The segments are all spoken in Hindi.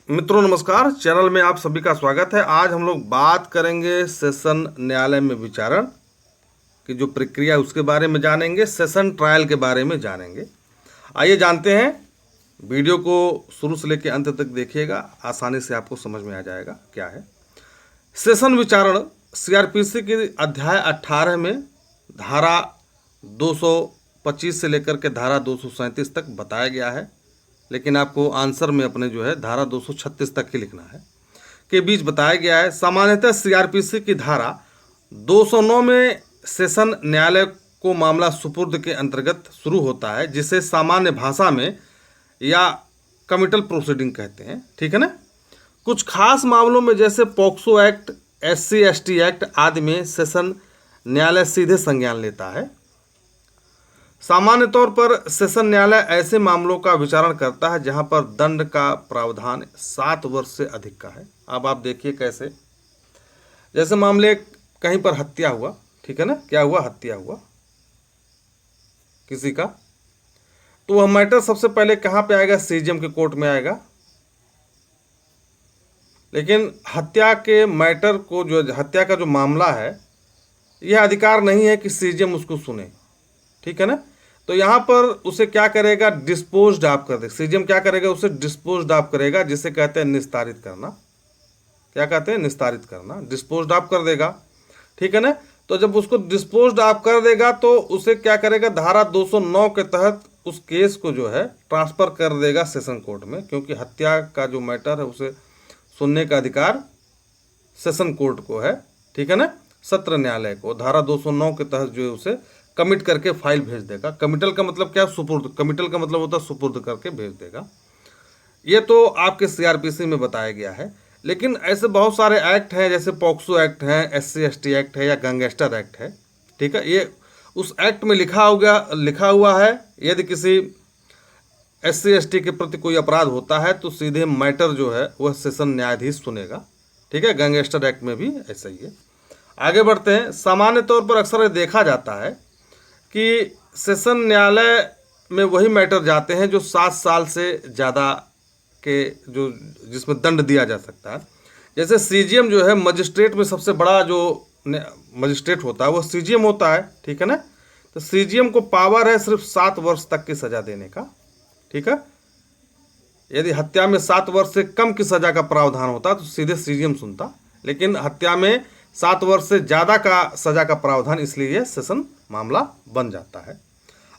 मित्रों नमस्कार, चैनल में आप सभी का स्वागत है। आज हम लोग बात करेंगे सेशन न्यायालय में विचारण की जो प्रक्रिया है उसके बारे में जानेंगे, सेशन ट्रायल के बारे में जानेंगे। आइए जानते हैं। वीडियो को शुरू से लेकर अंत तक देखिएगा, आसानी से आपको समझ में आ जाएगा क्या है सेशन विचारण। सीआरपीसी के अध्याय 18 में धारा 225 से लेकर के धारा 237 तक बताया गया है, लेकिन आपको आंसर में अपने जो है धारा 236 तक ही लिखना है के बीच बताया गया है। सामान्यतः सीआरपीसी की धारा 209 में सेशन न्यायालय को मामला सुपुर्द के अंतर्गत शुरू होता है, जिसे सामान्य भाषा में या कमिटल प्रोसीडिंग कहते हैं। ठीक है ना। कुछ खास मामलों में जैसे पॉक्सो एक्ट, SC/ST एक्ट आदि में सेशन न्यायालय सीधे संज्ञान लेता है। सामान्य तौर पर सेशन न्यायालय ऐसे मामलों का विचारण करता है जहां पर दंड का प्रावधान 7 वर्ष से अधिक का है। अब आप देखिए कैसे, जैसे मामले कहीं पर हत्या हुआ, ठीक है ना, क्या हुआ, हत्या हुआ किसी का, तो वह मैटर सबसे पहले कहां पे आएगा, सीजीएम के कोर्ट में आएगा। लेकिन हत्या के मैटर को, जो हत्या का जो मामला है, यह अधिकार नहीं है कि सीजीएम उसको सुने। ठीक है ना। तो यहाँ पर उसे क्या करेगा, डिस्पोज्ड ऑफ कर देगा। सीजीएम क्या करेगा, उसे डिस्पोज्ड ऑफ करेगा, जिसे कहते हैं निस्तारित करना। क्या कहते हैं, निस्तारित करना, डिस्पोज्ड ऑफ कर देगा। ठीक है ना। तो जब उसको डिस्पोज्ड ऑफ कर देगा तो उसे क्या करेगा, धारा 209 के तहत उस केस को जो है ट्रांसफर कर देगा सेशन कोर्ट में, क्योंकि हत्या का जो मैटर है उसे सुनने का अधिकार सेशन कोर्ट को है। ठीक है ना, सत्र न्यायालय को धारा 209 के तहत जो है उसे कमिट करके फाइल भेज देगा। कमिटल का मतलब क्या, सुपुर्द। कमिटल का मतलब होता है सुपुर्द करके भेज देगा। ये तो आपके सीआरपीसी में बताया गया है। लेकिन ऐसे बहुत सारे एक्ट हैं, जैसे पॉक्सो एक्ट है, SC/ST एक्ट है या गैंगस्टर एक्ट है। ठीक है, ये उस एक्ट में लिखा हुआ है, यदि किसी SC/ST के प्रति कोई अपराध होता है तो सीधे मैटर जो है वह सेशन न्यायाधीश सुनेगा। ठीक है, गैंगस्टर एक्ट में भी ऐसा ही है। आगे बढ़ते हैं। सामान्य तौर पर अक्सर देखा जाता है कि सेशन न्यायालय में वही मैटर जाते हैं जो 7 साल से ज़्यादा के, जो जिसमें दंड दिया जा सकता है। जैसे सीजीएम जो है, मजिस्ट्रेट में सबसे बड़ा जो मजिस्ट्रेट होता है वो सीजीएम होता है। ठीक है ना। तो सीजीएम को पावर है सिर्फ 7 वर्ष तक की सज़ा देने का। ठीक है, यदि हत्या में 7 वर्ष से कम की सज़ा का प्रावधान होता तो सीधे सीजीएम सुनता, लेकिन हत्या में 7 वर्ष से ज़्यादा का सज़ा का प्रावधान, इसलिए सेशन मामला बन जाता है।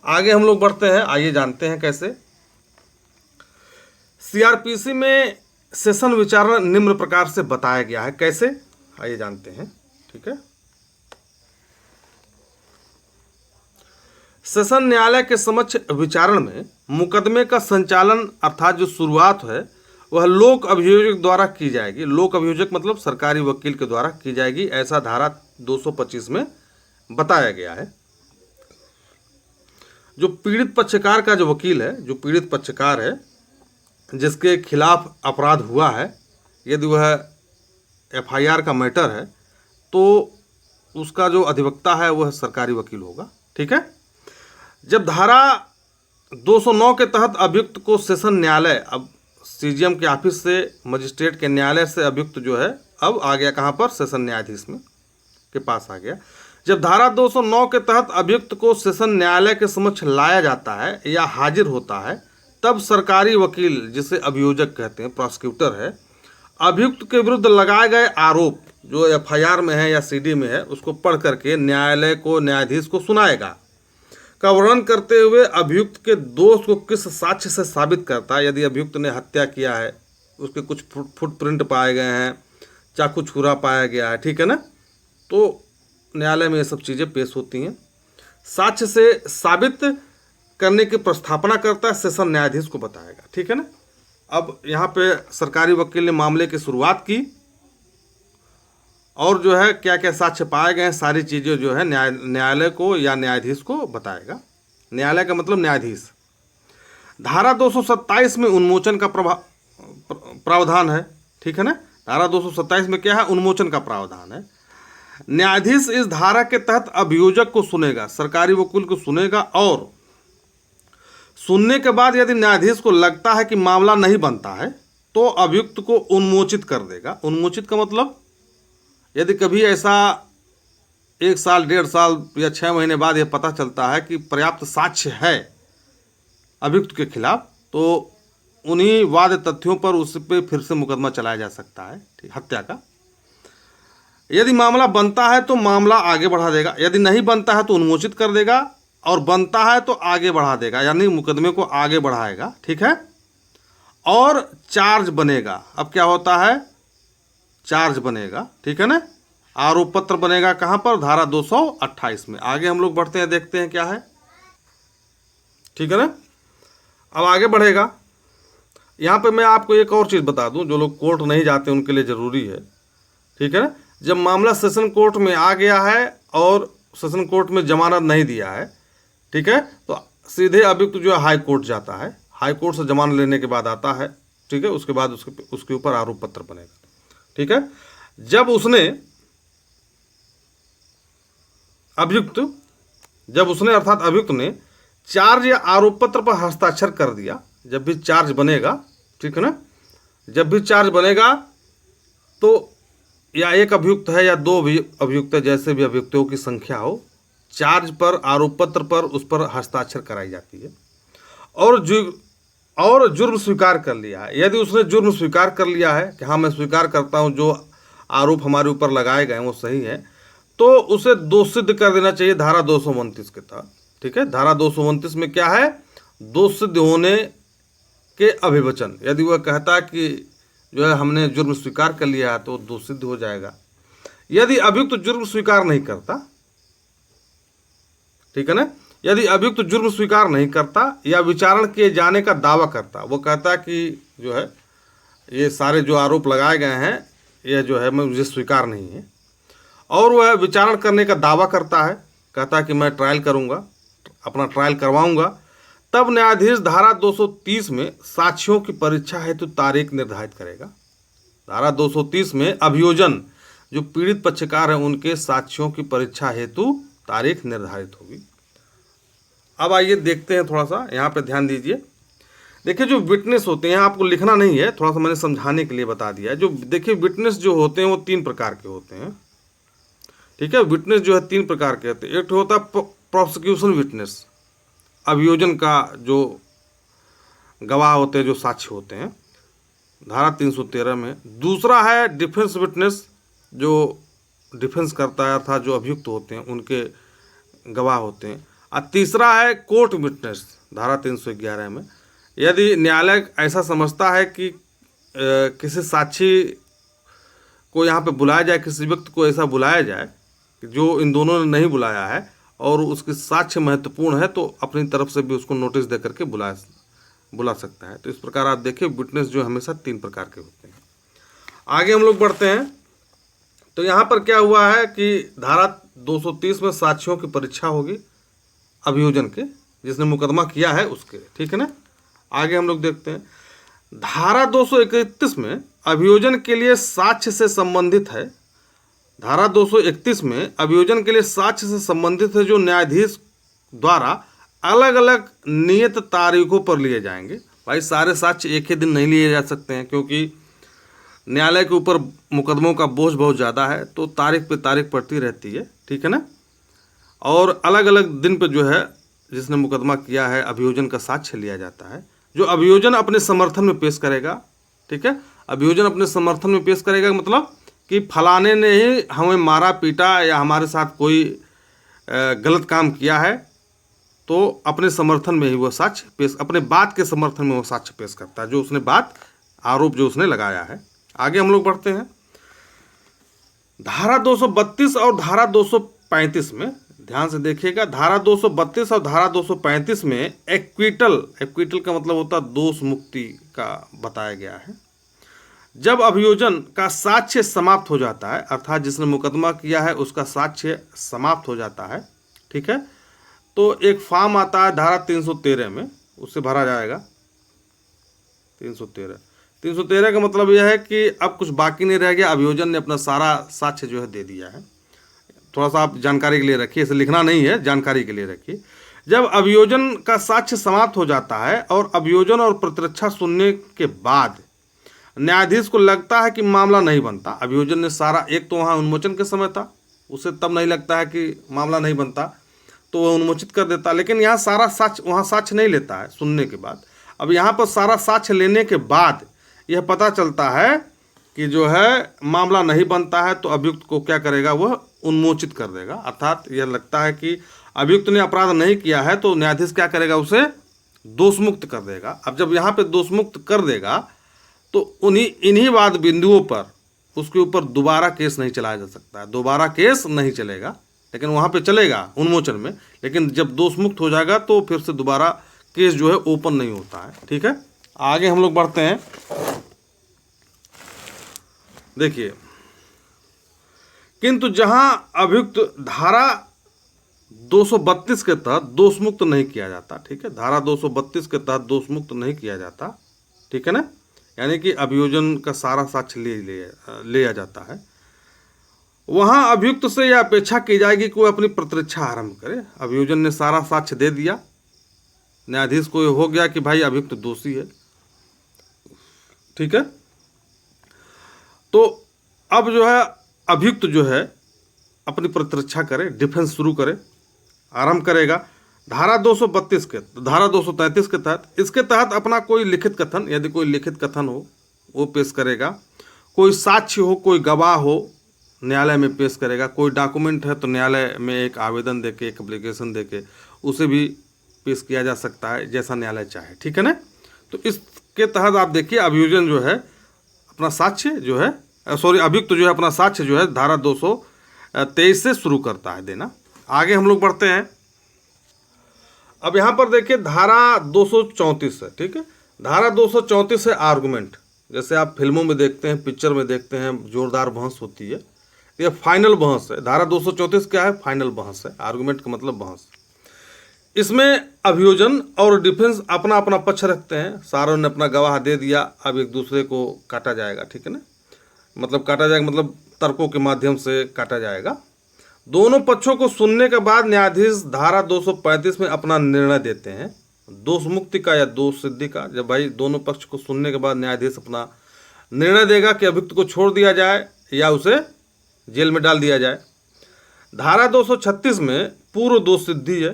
आगे हम लोग बढ़ते हैं, आइए जानते हैं कैसे। सीआरपीसी में सेशन विचारण निम्न प्रकार से बताया गया है। कैसे, आइए जानते हैं। ठीक है, सेशन न्यायालय के समक्ष विचारण में मुकदमे का संचालन अर्थात जो शुरुआत है वह लोक अभियोजक द्वारा की जाएगी। लोक अभियोजक मतलब सरकारी वकील के द्वारा की जाएगी, ऐसा धारा 225 में बताया गया है। जो पीड़ित पक्षकार का जो वकील है, जो पीड़ित पक्षकार है जिसके खिलाफ अपराध हुआ है, यदि वह FIR का मैटर है तो उसका जो अधिवक्ता है वह सरकारी वकील होगा। ठीक है। जब धारा 209 के तहत अभियुक्त को सेशन न्यायालय, अब सीजीएम के ऑफिस से, मजिस्ट्रेट के न्यायालय से अभियुक्त जो है अब आ गया कहाँ पर, सेशन न्यायाधीश में के पास आ गया। जब धारा 209 के तहत अभियुक्त को सेशन न्यायालय के समक्ष लाया जाता है या हाजिर होता है, तब सरकारी वकील, जिसे अभियोजक कहते हैं, प्रोसिक्यूटर है, अभियुक्त के विरुद्ध लगाए गए आरोप जो FIR में है या CD में है उसको पढ़ करके न्यायालय को, न्यायाधीश को सुनाएगा, का वर्णन करते हुए अभियुक्त के दोष को किस साक्ष्य से साबित करता है। यदि अभियुक्त ने हत्या किया है, उसके कुछ फुटप्रिंट पाए गए हैं, चाकू छुरा पाया गया है, ठीक है ना, तो न्यायालय में ये सब चीज़ें पेश होती हैं। साक्ष्य से साबित करने की प्रस्थापना करता है, सेशन न्यायाधीश को बताएगा। ठीक है ना। अब यहाँ पे सरकारी वकील ने मामले की शुरुआत की और जो है क्या क्या साक्ष्य पाए गए हैं, सारी चीज़ें जो है न्यायालय को या न्यायाधीश को बताएगा। न्यायालय का मतलब न्यायाधीश। धारा 227 में उन्मोचन का प्रावधान है। ठीक है ना। धारा 227 में क्या है, उन्मोचन का प्रावधान है। न्यायाधीश इस धारा के तहत अभियोजक को सुनेगा, सरकारी वकील को सुनेगा, और सुनने के बाद यदि न्यायाधीश को लगता है कि मामला नहीं बनता है तो अभियुक्त को उन्मोचित कर देगा। उन्मोचित का मतलब यदि कभी ऐसा 1 साल, 1.5 साल या 6 महीने बाद यह पता चलता है कि पर्याप्त साक्ष्य है अभियुक्त के खिलाफ, तो उन्हीं वाद तथ्यों पर उस पर फिर से मुकदमा चलाया जा सकता है, हत्या का। यदि मामला बनता है तो मामला आगे बढ़ा देगा, यदि नहीं बनता है तो उन्मोचित कर देगा, और बनता है तो आगे बढ़ा देगा, यानी मुकदमे को आगे बढ़ाएगा। ठीक है। और चार्ज बनेगा। अब क्या होता है, चार्ज बनेगा। ठीक है ना। आरोप पत्र बनेगा कहाँ पर, धारा 228 में। आगे हम लोग बढ़ते हैं, देखते हैं क्या है। ठीक है ना। अब आगे बढ़ेगा। यहाँ पे मैं आपको एक और चीज़ बता दूं, जो लोग कोर्ट नहीं जाते उनके लिए ज़रूरी है। ठीक है ना। जब मामला सेशन कोर्ट में आ गया है और सेशन कोर्ट में जमानत नहीं दिया है, ठीक है, तो सीधे अभियुक्त जो है हाई कोर्ट जाता है। हाई कोर्ट से जमानत लेने के बाद आता है। ठीक है। उसके बाद उसके ऊपर आरोप पत्र बनेगा। ठीक है। जब उसने अर्थात अभियुक्त ने चार्ज या आरोप पत्र पर हस्ताक्षर कर दिया, जब भी चार्ज बनेगा, ठीक है ना, जब भी चार्ज बनेगा तो या एक अभियुक्त है या 2 अभियुक्त है, जैसे भी अभियुक्तों की संख्या हो, चार्ज पर, आरोप पत्र पर उस पर हस्ताक्षर कराई जाती है। और जुर्म स्वीकार कर लिया है। यदि उसने जुर्म स्वीकार कर लिया है कि हाँ मैं स्वीकार करता हूँ, जो आरोप हमारे ऊपर लगाए गए हैं वो सही है, तो उसे दोष सिद्ध कर देना चाहिए धारा 229 के तहत। ठीक है। धारा 229 में क्या है, दोष सिद्ध होने के अभिवचन। यदि वह कहता है कि जो है हमने जुर्म स्वीकार कर लिया है तो दोष सिद्ध हो जाएगा। यदि अभियुक्त जुर्म स्वीकार नहीं करता, ठीक है ना, यदि अभियुक्त जुर्म स्वीकार नहीं करता या विचारण किए जाने का दावा करता, वो कहता कि जो है ये सारे जो आरोप लगाए गए हैं यह जो है मुझे स्वीकार नहीं है, और वह विचारण करने का दावा करता है, कहता है कि मैं ट्रायल करूंगा, अपना ट्रायल करवाऊंगा, तब न्यायाधीश धारा 230 में साक्ष्यों की परीक्षा हेतु तारीख निर्धारित करेगा। धारा 230 में अभियोजन, जो पीड़ित पक्षकार हैं, उनके साक्ष्यों की परीक्षा हेतु तारीख निर्धारित होगी। अब आइए देखते हैं, थोड़ा सा यहाँ पे ध्यान दीजिए। देखिए जो विटनेस होते हैं, आपको लिखना नहीं है, थोड़ा सा मैंने समझाने के लिए बता दिया है। जो देखिए विटनेस जो होते हैं वो 3 प्रकार के होते हैं। ठीक है। विटनेस जो है 3 प्रकार के होते हैं। एक होता है प्रोसिक्यूशन विटनेस, अभियोजन का जो गवाह होते हैं, जो साक्ष्य होते हैं, धारा 313 में। दूसरा है डिफेंस विटनेस, जो डिफेंस करता है, अर्थात जो अभियुक्त होते हैं उनके गवाह होते हैं। और तीसरा है कोर्ट विटनेस, धारा 311 में। यदि न्यायालय ऐसा समझता है कि किसी साक्षी को यहाँ पे बुलाया जाए, किसी व्यक्ति को ऐसा बुलाया जाए जो इन दोनों ने नहीं बुलाया है और उसके साक्ष्य महत्वपूर्ण है, तो अपनी तरफ से भी उसको नोटिस दे करके बुला सकता है। तो इस प्रकार आप देखिए विटनेस जो हमेशा 3 प्रकार के होते हैं। आगे हम लोग बढ़ते हैं। तो यहाँ पर क्या हुआ है कि धारा 230 में साक्ष्यों की परीक्षा होगी अभियोजन के, जिसने मुकदमा किया है उसके। ठीक है ना। आगे हम लोग देखते हैं। धारा 231 में अभियोजन के लिए साक्ष्य से संबंधित है। धारा 231 में अभियोजन के लिए साक्ष्य से संबंधित है, जो न्यायाधीश द्वारा अलग अलग नियत तारीखों पर लिए जाएंगे। भाई सारे साक्ष्य एक ही दिन नहीं लिए जा सकते हैं, क्योंकि न्यायालय के ऊपर मुकदमों का बोझ बहुत ज़्यादा है, तो तारीख पे तारीख पड़ती रहती है। ठीक है ना। और अलग अलग दिन पे जो है जिसने मुकदमा किया है अभियोजन का साक्ष्य लिया जाता है, जो अभियोजन अपने समर्थन में पेश करेगा। ठीक है। अभियोजन अपने समर्थन में पेश करेगा मतलब कि फलाने ने ही हमें मारा पीटा या हमारे साथ कोई गलत काम किया है, तो अपने समर्थन में ही वो साक्ष्य पेश, अपने बात के समर्थन में वो साक्ष्य पेश करता है, जो उसने बात, आरोप जो उसने लगाया है। आगे हम लोग बढ़ते हैं। धारा 232 और धारा 235 में ध्यान से देखिएगा। धारा 232 और धारा 235 में एक्विटल का मतलब होता है दोष मुक्ति का बताया गया है। जब अभियोजन का साक्ष्य समाप्त हो जाता है, अर्थात जिसने मुकदमा किया है उसका साक्ष्य समाप्त हो जाता है, ठीक है, तो एक फॉर्म आता है धारा 313 में, उससे भरा जाएगा। 313 का मतलब यह है कि अब कुछ बाकी नहीं रह गया, अभियोजन ने अपना सारा साक्ष्य जो है दे दिया है। थोड़ा सा आप जानकारी के लिए रखिए, इसे लिखना नहीं है, जानकारी के लिए रखिए। जब अभियोजन का साक्ष्य समाप्त हो जाता है और अभियोजन और प्रतिरक्षा सुनने के बाद न्यायाधीश को लगता है कि मामला नहीं बनता, अभियोजन ने सारा, एक तो वहाँ उन्मोचन के समय था, उसे तब नहीं लगता है कि मामला नहीं बनता तो वह उन्मोचित कर देता, लेकिन यहाँ सारा साक्ष्य, वहाँ साक्ष्य नहीं लेता है सुनने के बाद। अब यहाँ पर सारा साक्ष्य लेने के बाद यह पता चलता है कि जो है मामला नहीं बनता है, तो अभियुक्त को क्या करेगा, वह उन्मोचित कर देगा। अर्थात यह लगता है कि अभियुक्त ने अपराध नहीं किया है तो न्यायाधीश क्या करेगा, उसे दोषमुक्त कर देगा। अब जब यहाँ पे दोषमुक्त कर देगा तो इन्हीं वाद बिंदुओं पर उसके ऊपर दोबारा केस नहीं चलाया जा सकता है, दोबारा केस नहीं चलेगा, लेकिन वहाँ पे चलेगा उन्मोचन में, लेकिन जब दोषमुक्त हो जाएगा तो फिर से दोबारा केस जो है ओपन नहीं होता है। ठीक है, आगे हम लोग बढ़ते हैं। देखिए, किंतु जहां अभियुक्त धारा 232 के तहत दोषमुक्त नहीं किया जाता, ठीक है, धारा 232 के तहत दोषमुक्त नहीं किया जाता, ठीक है ना, यानी कि अभियोजन का सारा साक्ष्य लिया जाता है, वहां अभियुक्त से यह अपेक्षा की जाएगी कि वह अपनी प्रतिरक्षा आरंभ करे। अभियोजन ने सारा साक्ष्य दे दिया, न्यायाधीश को हो गया कि भाई अभियुक्त दोषी है, ठीक है, तो अब जो है अभियुक्त जो है अपनी प्रतिरक्षा करे, डिफेंस शुरू करे, आरंभ करेगा। धारा 232 के, धारा 233 के तहत, इसके तहत अपना कोई लिखित कथन, यदि कोई लिखित कथन हो वो पेश करेगा, कोई साक्ष्य हो, कोई गवाह हो, न्यायालय में पेश करेगा, कोई डॉक्यूमेंट है तो न्यायालय में एक आवेदन देके, एक एप्लीकेशन देके उसे भी पेश किया जा सकता है, जैसा न्यायालय चाहे, ठीक है ना। तो इसके तहत आप देखिए अभियोजन जो है अपना साक्ष्य जो है, अभियुक्त जो है अपना साक्ष्य जो है धारा 223 से शुरू करता है देना। आगे हम लोग बढ़ते हैं। अब यहाँ पर देखिए धारा 234 है, ठीक है, धारा 234 है आर्गुमेंट। जैसे आप फिल्मों में देखते हैं, पिक्चर में देखते हैं, जोरदार बहस होती है, यह फाइनल बहस है। धारा 234 क्या है, फाइनल बहस है, आर्गुमेंट का मतलब बहस। इसमें अभियोजन और डिफेंस अपना अपना पक्ष रखते हैं, सारों ने अपना गवाह दे दिया, अब एक दूसरे को काटा जाएगा, ठीक है ना, मतलब काटा जाएगा मतलब तर्कों के माध्यम से काटा जाएगा। दोनों पक्षों को सुनने के बाद न्यायाधीश धारा 235 में अपना निर्णय देते हैं, दोष मुक्ति का या दोष सिद्धि का। जब भाई दोनों पक्ष को सुनने के बाद न्यायाधीश अपना निर्णय देगा कि अभियुक्त को छोड़ दिया जाए या उसे जेल में डाल दिया जाए। धारा 236 में पूर्व दोष सिद्धि है।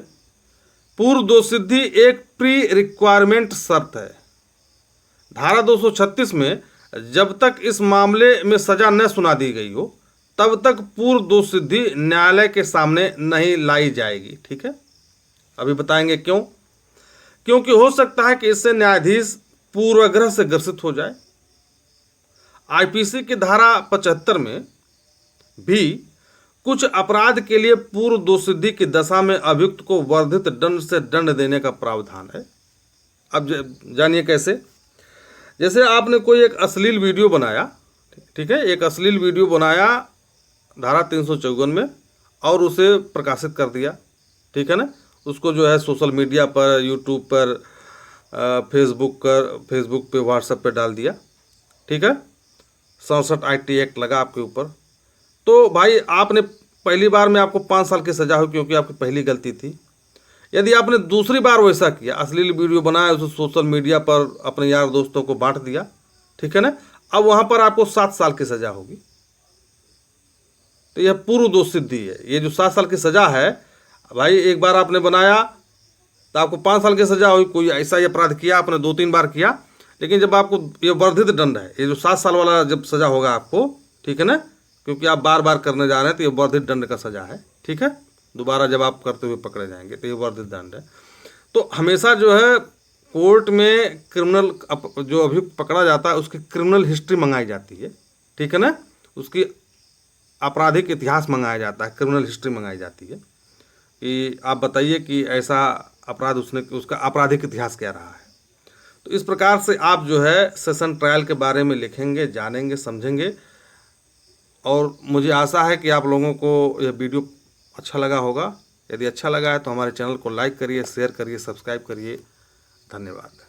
पूर्व दोष सिद्धि एक प्री रिक्वायरमेंट शर्त है। धारा 236 में जब तक इस मामले में सजा न सुना दी गई हो तब तक पूर्व दोष सिद्धि न्यायालय के सामने नहीं लाई जाएगी, ठीक है। अभी बताएंगे क्यों। क्योंकि हो सकता है कि इससे न्यायाधीश पूर्वाग्रह से ग्रसित हो जाए। आईपीसी की धारा 75 में भी कुछ अपराध के लिए पूर्व दोष सिद्धि की दशा में अभियुक्त को वर्धित दंड से दंड देने का प्रावधान है। अब जानिए कैसे। जैसे आपने कोई एक अश्लील वीडियो बनाया, ठीक है, एक अश्लील वीडियो बनाया धारा 354 में और उसे प्रकाशित कर दिया, ठीक है ना, उसको जो है सोशल मीडिया पर, यूट्यूब पर, फेसबुक पे, व्हाट्सएप पे डाल दिया, ठीक है, 67 IT एक्ट लगा आपके ऊपर। तो भाई आपने पहली बार में आपको 5 साल की सजा हुई क्योंकि आपकी पहली गलती थी। यदि आपने दूसरी बार वैसा किया, अश्लील वीडियो बनाया, उसे सोशल मीडिया पर अपने यार दोस्तों को बांट दिया, ठीक है ना, अब वहाँ पर आपको 7 साल की सजा होगी। तो यह पूर्व दोष सिद्धि है। ये जो 7 साल की सजा है, भाई एक बार आपने बनाया तो आपको 5 साल की सजा हुई। कोई ऐसा ही अपराध किया आपने 2-3 बार किया, लेकिन जब आपको ये वर्धित दंड है, ये जो 7 साल वाला जब सजा होगा आपको, ठीक है ना, क्योंकि आप बार बार करने जा रहे हैं तो ये वर्धित दंड का सजा है, ठीक है। दोबारा जब आप करते हुए पकड़े जाएंगे तो ये वर्धित दंड है। तो हमेशा जो है कोर्ट में क्रिमिनल जो अभियुक्त पकड़ा जाता है उसकी क्रिमिनल हिस्ट्री मंगाई जाती है, ठीक है ना, उसकी आपराधिक इतिहास मंगाया जाता है, क्रिमिनल हिस्ट्री मंगाई जाती है कि आप बताइए कि ऐसा अपराध उसका आपराधिक इतिहास क्या रहा है। तो इस प्रकार से आप जो है सेशन ट्रायल के बारे में लिखेंगे, जानेंगे, समझेंगे। और मुझे आशा है कि आप लोगों को यह वीडियो अच्छा लगा होगा। यदि अच्छा लगा है तो हमारे चैनल को लाइक करिए, शेयर करिए, सब्सक्राइब करिए। धन्यवाद।